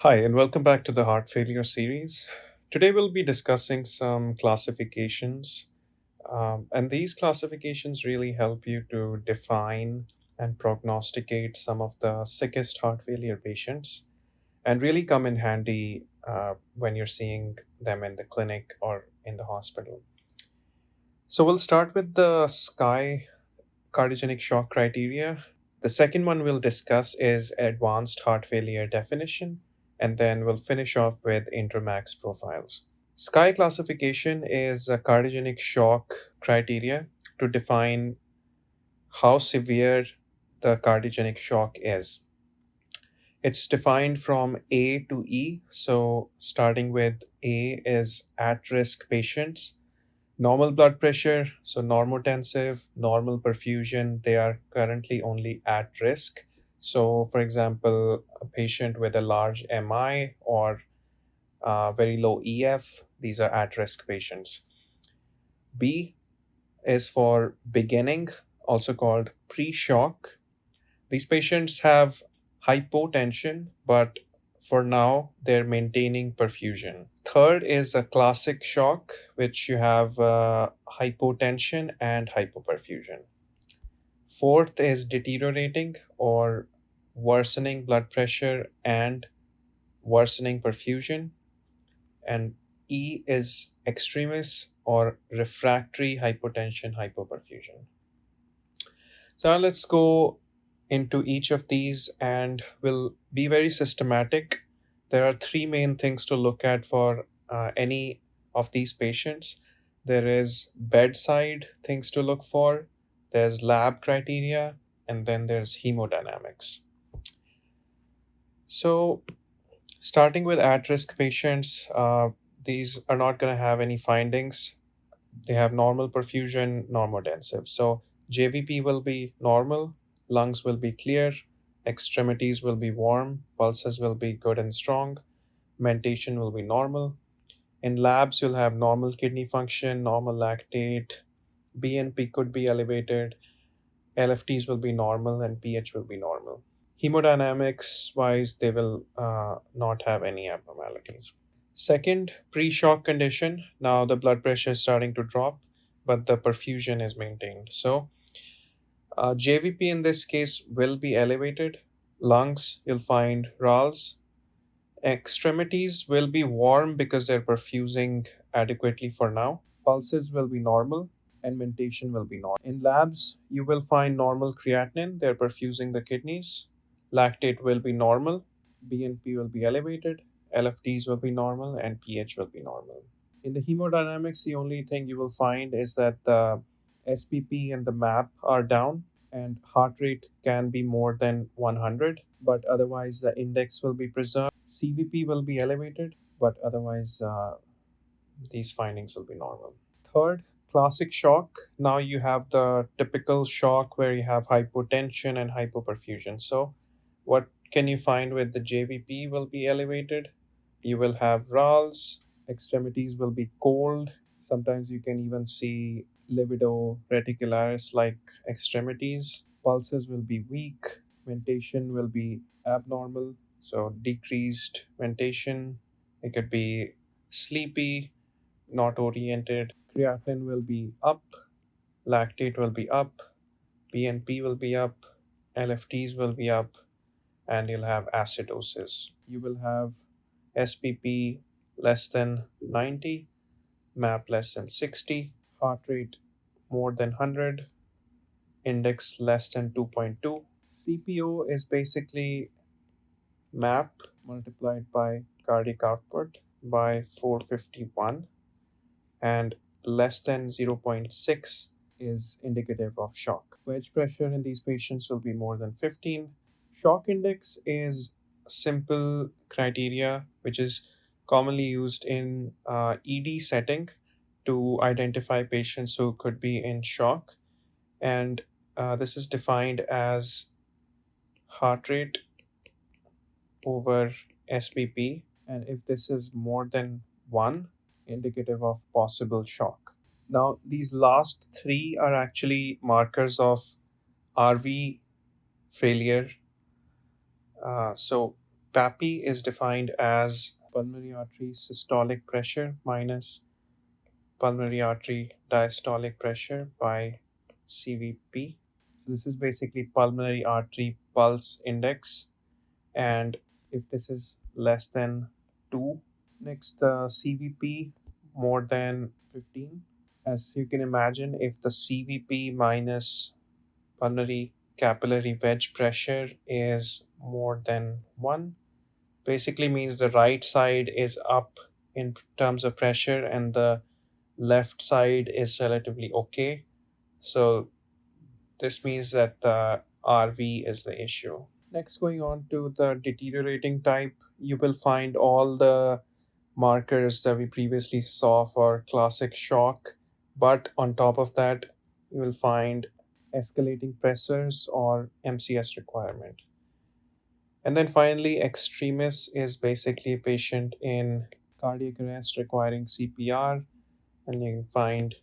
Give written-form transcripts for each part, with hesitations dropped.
Hi, and welcome back to the Heart Failure series. Today we'll be discussing some classifications, and these classifications really help you to define and prognosticate some of the sickest heart failure patients and really come in handy when you're seeing them in the clinic or in the hospital. So we'll start with the SCAI Cardiogenic shock criteria. The second one we'll discuss is advanced heart failure definition, and then we'll finish off with intermax profiles. SCAI classification is a cardiogenic shock criteria to define how severe the cardiogenic shock is. It's defined from A to E. So, starting with A is at risk patients. Normal blood pressure, so normotensive, normal perfusion, they are currently only at risk. So, for example, a patient with a large MI or very low EF, these are at risk patients. B is for beginning, also called pre shock. These patients have hypotension, but for now, they're maintaining perfusion. Third is a classic shock, which you have hypotension and hypoperfusion. Fourth is deteriorating or worsening blood pressure and worsening perfusion. And E is extremis or refractory hypotension, hypoperfusion. So now let's go into each of these and we'll be very systematic. There are three main things to look at for any of these patients. There is bedside things to look for, there's lab criteria, and then there's hemodynamics. So, starting with at risk patients, these are not going to have any findings. They have normal perfusion, normotensive. So JVP will be normal, lungs will be clear, extremities will be warm, pulses will be good and strong, mentation will be normal. In labs, you'll have normal kidney function, normal lactate, BNP could be elevated, LFTs will be normal, and pH will be normal. Hemodynamics wise, they will not have any abnormalities. Second, pre shock condition. Now the blood pressure is starting to drop, but the perfusion is maintained. So, JVP in this case will be elevated. Lungs, you'll find RALs. Extremities will be warm because they're perfusing adequately for now. Pulses will be normal and mentation will be normal. In labs, you will find normal creatinine, they're perfusing the kidneys. Lactate will be normal, BNP will be elevated, LFTs will be normal, and pH will be normal. In the hemodynamics, the only thing you will find is that the SPP and the MAP are down, and heart rate can be more than 100, but otherwise the index will be preserved. CVP will be elevated, but otherwise these findings will be normal. Third, classic shock. Now you have the typical shock where you have hypotension and hypoperfusion. So, what can you find with the JVP will be elevated? You will have RALs, extremities will be cold. Sometimes you can even see libido reticularis like extremities. Pulses will be weak. Mentation will be abnormal. So, decreased mentation. It could be sleepy, not oriented. Creatinine will be up, lactate will be up, BNP will be up, LFTs will be up, and you'll have acidosis. You will have SPP less than 90, MAP less than 60, heart rate more than 100, index less than 2.2. CPO is basically MAP multiplied by cardiac output by 451, and less than zero point 0.6 is indicative of shock. Wedge pressure in these patients will be more than 15. Shock index is simple criteria which is commonly used in ED setting to identify patients who could be in shock, and this is defined as heart rate over SBP, and if this is more than 1, indicative of possible shock. Now, these last three are actually markers of RV failure. So, PAPI is defined as pulmonary artery systolic pressure minus pulmonary artery diastolic pressure by CVP. So this is basically pulmonary artery pulse index, and if this is less than 2, next the CVP more than 15. As you can imagine, if the CVP minus pulmonary capillary wedge pressure is more than 1, basically means the right side is up in terms of pressure and the left side is relatively okay. So this means that the RV is the issue. Next, going on to the deteriorating type, you will find all the markers that we previously saw for classic shock, but on top of that, you will find escalating pressors or MCS requirement. And then finally, extremis is basically a patient in cardiac arrest requiring CPR, and you can find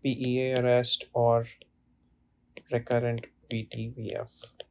PEA arrest or recurrent PTVF.